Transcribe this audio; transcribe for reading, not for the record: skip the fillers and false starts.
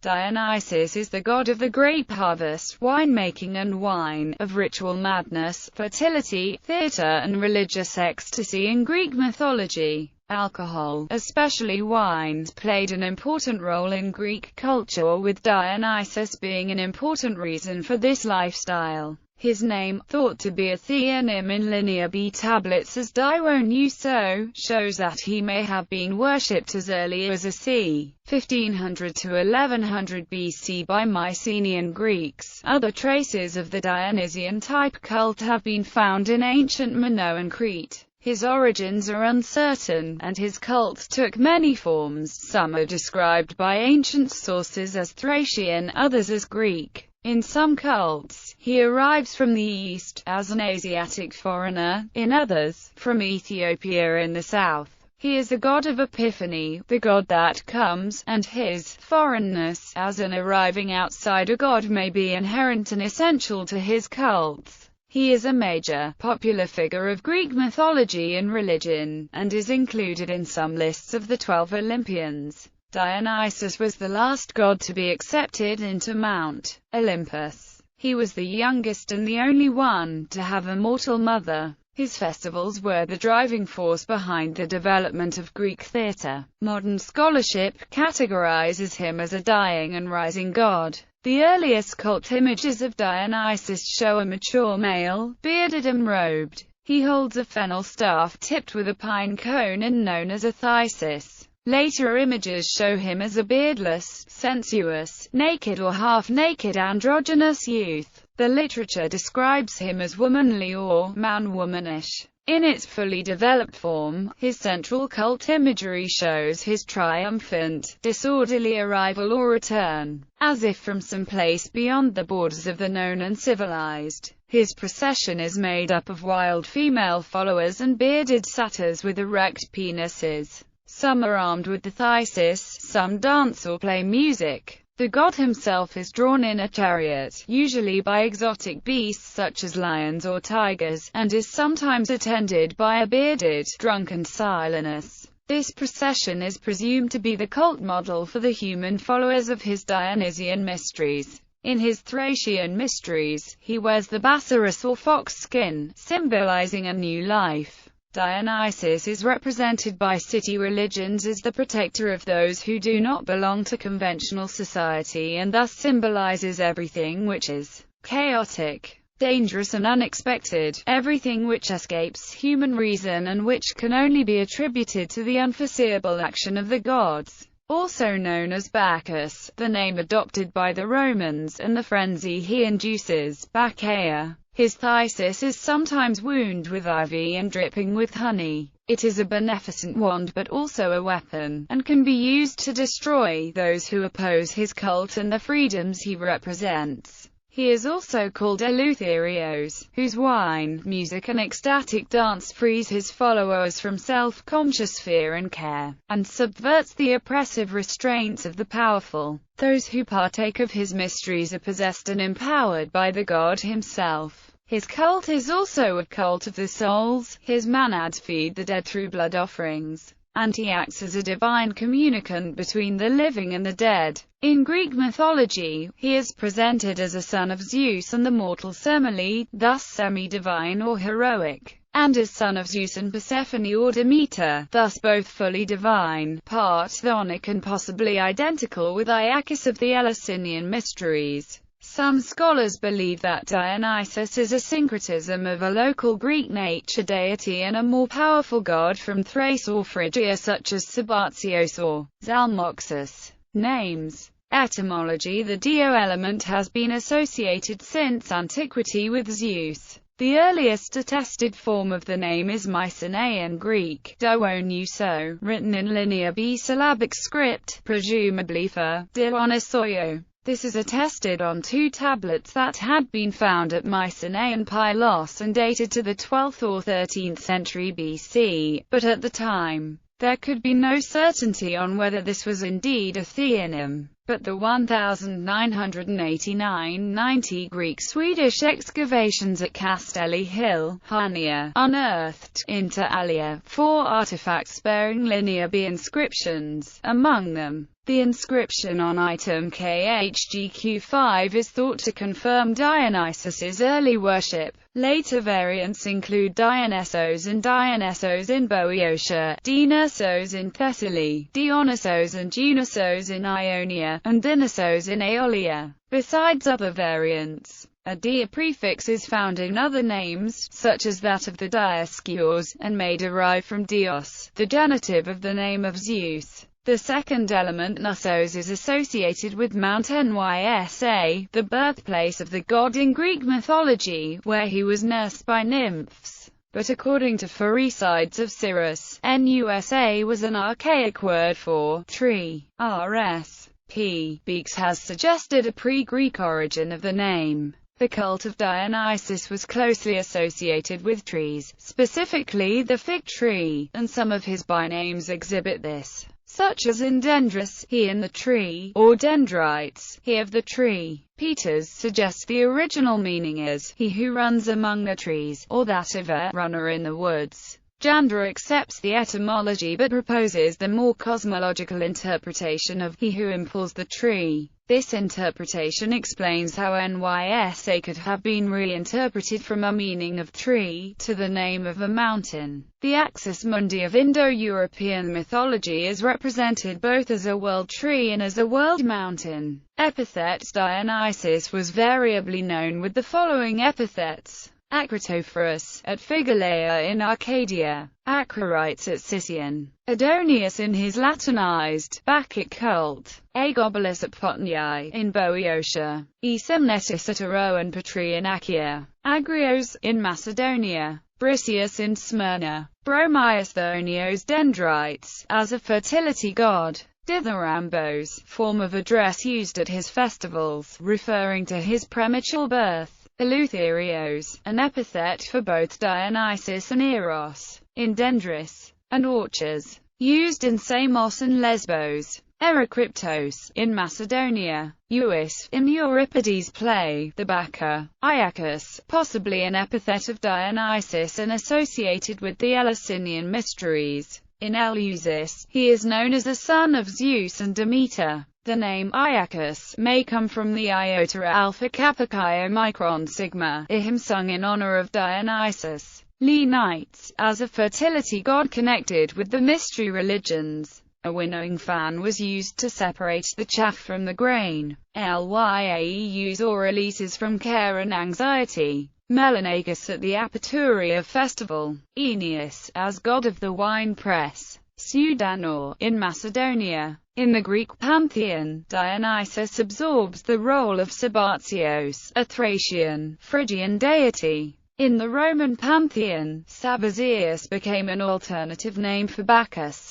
Dionysus is the god of the grape harvest, winemaking and wine, of ritual madness, fertility, theater and religious ecstasy. In Greek mythology, alcohol, especially wine, played an important role in Greek culture, with Dionysus being an important reason for this lifestyle. His name, thought to be a theonym in Linear B tablets as Dionysus, shows that he may have been worshipped as early as a c. 1500 to 1100 BC by Mycenaean Greeks. Other traces of the Dionysian type cult have been found in ancient Minoan Crete. His origins are uncertain, and his cult took many forms. Some are described by ancient sources as Thracian, others as Greek. In some cults, he arrives from the east, as an Asiatic foreigner; in others, from Ethiopia in the south. He is the god of Epiphany, the god that comes, and his foreignness, as an arriving outsider god, may be inherent and essential to his cults. He is a major, popular figure of Greek mythology and religion, and is included in some lists of the 12 Olympians. Dionysus was the last god to be accepted into Mount Olympus. He was the youngest and the only one to have a mortal mother. His festivals were the driving force behind the development of Greek theatre. Modern scholarship categorizes him as a dying and rising god. The earliest cult images of Dionysus show a mature male, bearded and robed. He holds a fennel staff tipped with a pine cone and known as a thysis. Later images show him as a beardless, sensuous, naked or half-naked androgynous youth. The literature describes him as womanly or man-womanish. In its fully developed form, his central cult imagery shows his triumphant, disorderly arrival or return, as if from some place beyond the borders of the known and civilized. His procession is made up of wild female followers and bearded satyrs with erect penises. Some are armed with the thysis, some dance or play music. The god himself is drawn in a chariot, usually by exotic beasts such as lions or tigers, and is sometimes attended by a bearded, drunken Silenus. This procession is presumed to be the cult model for the human followers of his Dionysian mysteries. In his Thracian mysteries, he wears the bassaris or fox skin, symbolizing a new life. Dionysus is represented by city religions as the protector of those who do not belong to conventional society, and thus symbolizes everything which is chaotic, dangerous and unexpected, everything which escapes human reason and which can only be attributed to the unforeseeable action of the gods. Also known as Bacchus, the name adopted by the Romans, and the frenzy he induces, Bacchaea. His thysis is sometimes wound with ivy and dripping with honey. It is a beneficent wand but also a weapon, and can be used to destroy those who oppose his cult and the freedoms he represents. He is also called Eleutherios, whose wine, music and ecstatic dance frees his followers from self-conscious fear and care, and subverts the oppressive restraints of the powerful. Those who partake of his mysteries are possessed and empowered by the god himself. His cult is also a cult of the souls. His manads feed the dead through blood offerings, and he acts as a divine communicant between the living and the dead. In Greek mythology, he is presented as a son of Zeus and the mortal Semele, thus semi-divine or heroic, and as son of Zeus and Persephone or Demeter, thus both fully divine, part chthonic and possibly identical with Iacchus of the Eleusinian mysteries. Some scholars believe that Dionysus is a syncretism of a local Greek nature deity and a more powerful god from Thrace or Phrygia such as Sabazios or Zalmoxis. Names. Etymology. The Dio element has been associated since antiquity with Zeus. The earliest attested form of the name is Mycenaean Greek, Dionyso, written in Linear B syllabic script, presumably for Dionysoio. This is attested on 2 tablets that had been found at Mycenaean Pylos and dated to the 12th or 13th century BC, but at the time, there could be no certainty on whether this was indeed a theonym. but the 1989-90 Greek-Swedish excavations at Castelli Hill, Hania, unearthed, inter alia, 4 artifacts bearing Linear B inscriptions. Among them, the inscription on item KHGQ5 is thought to confirm Dionysus's early worship. Later variants include Dionysos and Dionysos in Boeotia, Dionysos in Thessaly, Dionysos and Dionysos in Ionia, and Dionysos in Aeolia. Besides other variants, a dia prefix is found in other names, such as that of the Dioscures, and may derive from Dios, the genitive of the name of Zeus. The second element, Nussos, is associated with Mount Nysa, the birthplace of the god in Greek mythology, where he was nursed by nymphs. But according to Pherecydes of Cyrus, Nusa was an archaic word for tree. R.S.P. Beeks has suggested a pre-Greek origin of the name. The cult of Dionysus was closely associated with trees, specifically the fig tree, and some of his bynames exhibit this, such as in Dendrus, he in the tree, or Dendrites, he of the tree. Peters suggests the original meaning is, he who runs among the trees, or that of a runner in the woods. Janda accepts the etymology but proposes the more cosmological interpretation of, he who impels the tree. This interpretation explains how Nysa could have been reinterpreted from a meaning of tree, to the name of a mountain. The axis mundi of Indo-European mythology is represented both as a world tree and as a world mountain. Epithets. Dionysus was variably known with the following epithets: Akritophorus, at Figaleia in Arcadia, Acrorites at Sicyon, Adonius in his Latinized, Bacchic cult, Aegobolus at Potniae, in Boeotia, Semnesis at Aro and Patri in Achaia, Agrios, in Macedonia, Briseus in Smyrna, Bromius Thonios Dendrites, as a fertility god, Dithyrambos, form of address used at his festivals, referring to his premature birth, Eleutherios, an epithet for both Dionysus and Eros, in Dendrus, and Orches, used in Samos and Lesbos, Erycryptos, in Macedonia, Euis, in Euripides' play, the Baccha, Iacchus, possibly an epithet of Dionysus and associated with the Eleusinian mysteries. In Eleusis, he is known as a son of Zeus and Demeter. The name Iacchus may come from the iota alpha kappa chi omicron sigma, a hymn sung in honor of Dionysus. Leonites, as a fertility god connected with the mystery religions. A winnowing fan was used to separate the chaff from the grain. Lyaeus, or releases from care and anxiety. Melanagus at the Aperturia festival. Aeneas, as god of the wine press. Pseudanor, in Macedonia. In the Greek pantheon, Dionysus absorbs the role of Sabazios, a Thracian, Phrygian deity. In the Roman pantheon, Sabazius became an alternative name for Bacchus.